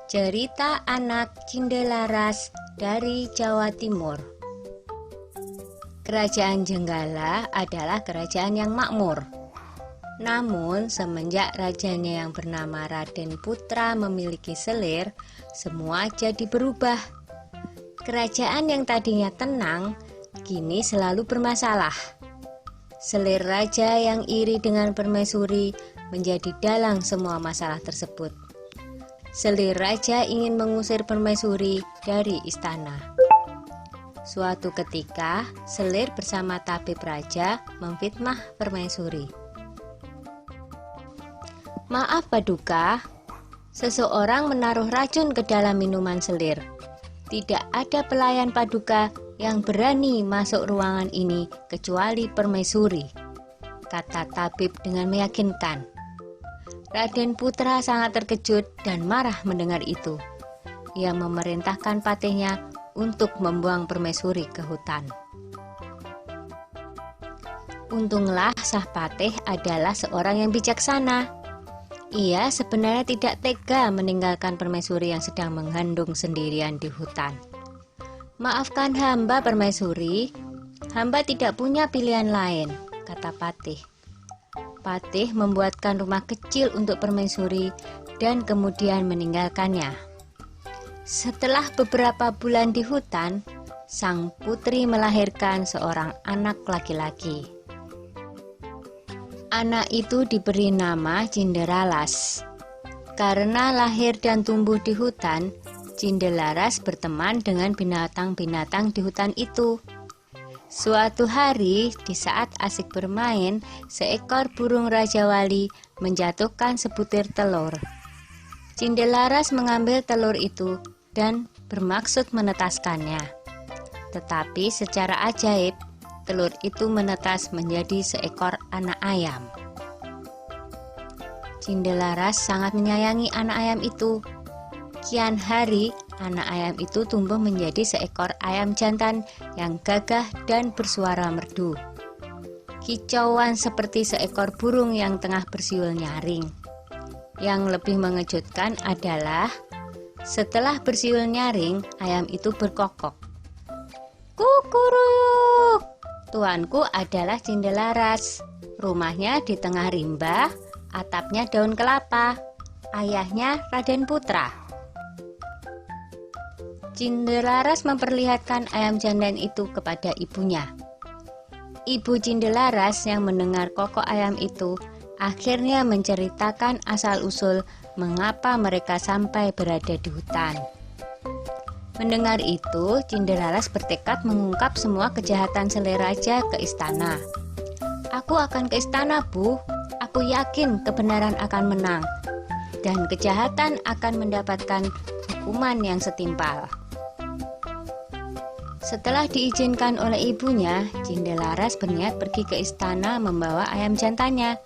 Cerita anak Cindelaras dari Jawa Timur. Kerajaan Jenggala adalah kerajaan yang makmur. Namun semenjak rajanya yang bernama Raden Putra memiliki selir, semua jadi berubah. Kerajaan yang tadinya tenang, kini selalu bermasalah. Selir raja yang iri dengan permaisuri menjadi dalang semua masalah tersebut. Selir raja ingin mengusir permaisuri dari istana. Suatu ketika, selir bersama tabib raja memfitnah permaisuri. "Maaf Paduka, seseorang menaruh racun ke dalam minuman selir. Tidak ada pelayan Paduka yang berani masuk ruangan ini kecuali permaisuri," kata tabib dengan meyakinkan. Raden Putra sangat terkejut dan marah mendengar itu. Ia memerintahkan patihnya untuk membuang permaisuri ke hutan. Untunglah Sang Patih adalah seorang yang bijaksana. Ia sebenarnya tidak tega meninggalkan permaisuri yang sedang mengandung sendirian di hutan. "Maafkan hamba permaisuri, hamba tidak punya pilihan lain," kata patih. Patih membuatkan rumah kecil untuk permaisuri dan kemudian meninggalkannya. Setelah beberapa bulan di hutan, sang putri melahirkan seorang anak laki-laki. Anak itu diberi nama Cinderalas. Karena lahir dan tumbuh di hutan, Cinderalas berteman dengan binatang-binatang di hutan itu. Suatu hari, di saat asik bermain, seekor burung Raja Wali menjatuhkan sebutir telur. Cinderalas mengambil telur itu dan bermaksud menetaskannya. Tetapi secara ajaib, telur itu menetas menjadi seekor anak ayam. Cinderalas sangat menyayangi anak ayam itu. Kian hari, anak ayam itu tumbuh menjadi seekor ayam jantan yang gagah dan bersuara merdu. Kicauan seperti seekor burung yang tengah bersiul nyaring. Yang lebih mengejutkan adalah setelah bersiul nyaring, ayam itu berkokok. "Kukuruyuk, tuanku adalah Cinderalas. Rumahnya di tengah rimba, atapnya daun kelapa. Ayahnya Raden Putra." Cinderalas memperlihatkan ayam jantan itu kepada ibunya. Ibu Cinderalas yang mendengar kokok ayam itu akhirnya menceritakan asal-usul mengapa mereka sampai berada di hutan. Mendengar itu, Cinderalas bertekad mengungkap semua kejahatan selir raja ke istana. "Aku akan ke istana, Bu. Aku yakin kebenaran akan menang dan kejahatan akan mendapatkan hukuman yang setimpal." Setelah diizinkan oleh ibunya, Cinderalas berniat pergi ke istana membawa ayam jantannya.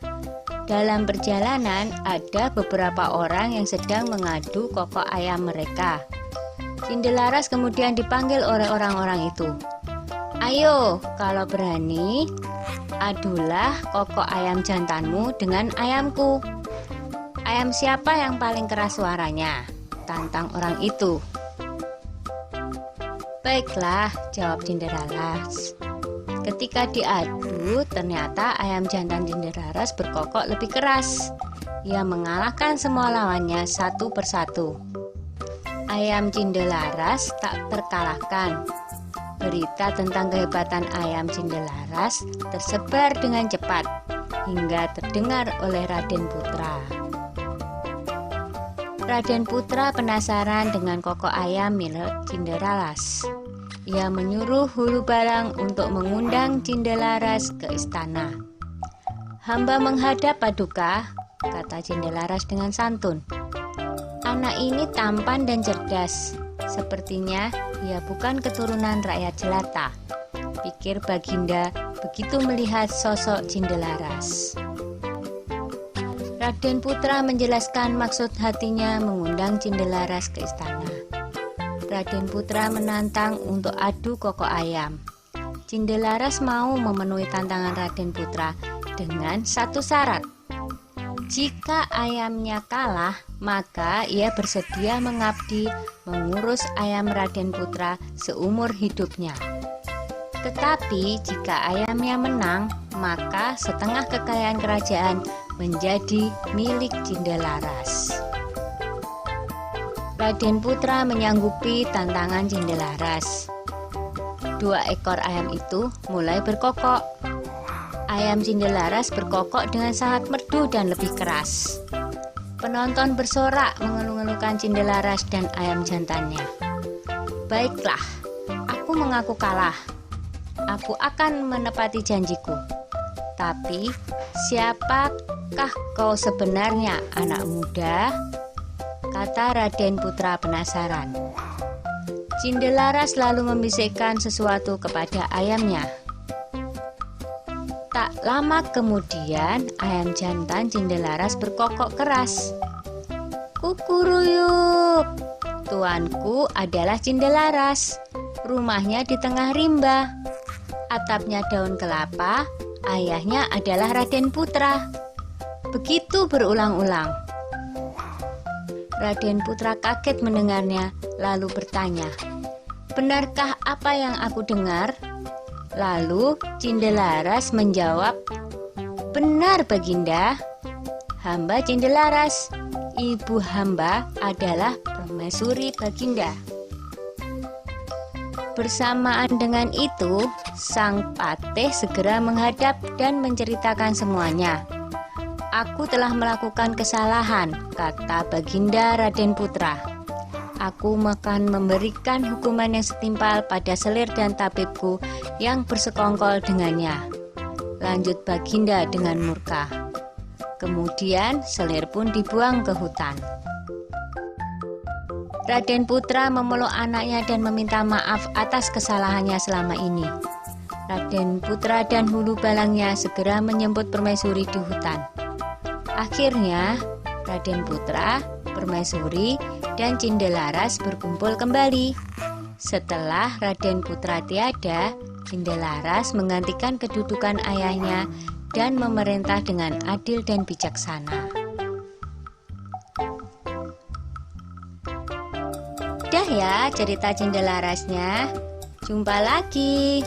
Dalam perjalanan, ada beberapa orang yang sedang mengadu kokok ayam mereka. Cinderalas kemudian dipanggil oleh orang-orang itu. "Ayo, kalau berani, adulah kokok ayam jantanmu dengan ayamku. Ayam siapa yang paling keras suaranya?" tantang orang itu. "Baiklah," jawab Cinderalas. Ketika diadu, ternyata ayam jantan Cinderalas berkokok lebih keras. Ia mengalahkan semua lawannya satu persatu. Ayam Cinderalas tak terkalahkan. Berita tentang kehebatan ayam Cinderalas tersebar dengan cepat hingga terdengar oleh Raden Putra. Raden Putra penasaran dengan kokok ayam milik Cinderalas. Ia menyuruh Hulu Balang untuk mengundang Cinderalas ke istana. "Hamba menghadap Paduka," kata Cinderalas dengan santun. "Anak ini tampan dan cerdas. Sepertinya ia bukan keturunan rakyat jelata," pikir Baginda begitu melihat sosok Cinderalas. Raden Putra menjelaskan maksud hatinya mengundang Cinderalas ke istana. Raden Putra menantang untuk adu kokok ayam. Cinderalas mau memenuhi tantangan Raden Putra dengan satu syarat. Jika ayamnya kalah, maka ia bersedia mengabdi mengurus ayam Raden Putra seumur hidupnya. Tetapi jika ayamnya menang, maka setengah kekayaan kerajaan menjadi milik Cindelaras. Raden Putra menyanggupi tantangan Cindelaras. 2 ekor ayam itu mulai berkokok. Ayam Cindelaras berkokok dengan sangat merdu dan lebih keras. Penonton bersorak mengeluh-ngeluhkan Cindelaras dan ayam jantannya. Baiklah, aku mengaku kalah. Aku akan menepati janjiku. Tapi, siapakah kau sebenarnya, anak muda? Kata Raden Putra penasaran. Cindelaras lalu membisikkan sesuatu kepada ayamnya. Tak lama kemudian, ayam jantan Cindelaras berkokok keras. Kukuruyuk, tuanku adalah Cindelaras. Rumahnya di tengah rimba. Atapnya daun kelapa, ayahnya adalah Raden Putra. Begitu berulang-ulang. Raden Putra kaget mendengarnya, lalu bertanya, "Benarkah apa yang aku dengar?" Lalu Cindelaras menjawab, "Benar, Baginda. Hamba Cindelaras, ibu hamba adalah permaisuri Baginda." Bersamaan dengan itu, sang patih segera menghadap dan menceritakan semuanya. "Aku telah melakukan kesalahan," kata Baginda Raden Putra. "Aku akan memberikan hukuman yang setimpal pada Selir dan tabibku yang bersekongkol dengannya," lanjut Baginda dengan murka. Kemudian Selir pun dibuang ke hutan. Raden Putra memeluk anaknya dan meminta maaf atas kesalahannya selama ini. Raden Putra dan hulu balangnya segera menjemput permaisuri di hutan. Akhirnya Raden Putra, permaisuri, dan Cindelaras berkumpul kembali. Setelah Raden Putra tiada, Cindelaras menggantikan kedudukan ayahnya dan memerintah dengan adil dan bijaksana. Dah ya cerita Cindelarasnya. Jumpa lagi.